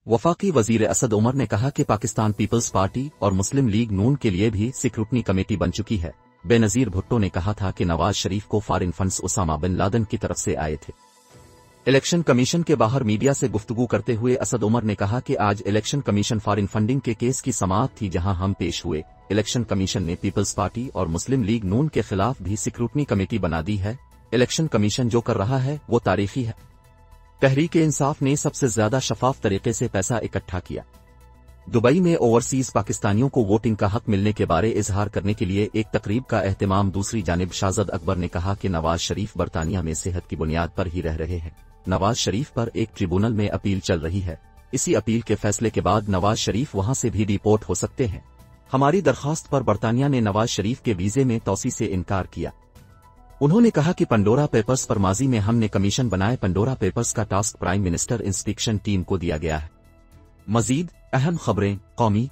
वफाकी वजीर असद उमर ने कहा कि पाकिस्तान पीपल्स पार्टी और मुस्लिम लीग नून के लिए भी स्क्रूटनी कमेटी बन चुकी है। बेनजीर भुट्टो ने कहा था कि नवाज शरीफ को foreign funds Osama bin Laden की तरफ से आए थे। इलेक्शन कमीशन के बाहर मीडिया से गुफ्तगू करते हुए असद उमर ने कहा कि आज इलेक्शन कमीशन फॉरेन फंडिंग के केस की समाअत थी जहां हम पेश हुए। इलेक्शन कमीशन ने पीपल्स पार्टी और मुस्लिम लीग नून के खिलाफ भी स्क्रूटनी कमेटी बना दी है। इलेक्शन कमीशन जो कर रहा है वो तारीखी है। तहरीक-ए-इंसाफ ने सबसे ज्यादा शफाफ तरीके से पैसा इकट्ठा किया। दुबई में ओवरसीज पाकिस्तानियों को वोटिंग का हक मिलने के बारे इजहार करने के लिए एक तकरीब का एहतमाम। दूसरी जानिब शाहज़द अकबर ने कहा कि नवाज शरीफ बरतानिया में सेहत की बुनियाद पर ही रह रहे हैं। नवाज शरीफ पर एक ट्रिब्यूनल में अपील चल रही है। इसी अपील के फैसले के बाद नवाज शरीफ वहां से भी डिपोर्ट हो सकते हैं। हमारी दरखास्त पर बरतानिया ने नवाज शरीफ के वीजे में तौसी से इनकार किया। उन्होंने कहा कि पंडोरा पेपर्स पर माजी में हमने कमीशन बनाए। पंडोरा पेपर्स का task prime minister inspection team को दिया गया है। मजीद अहम खबरें, कौमी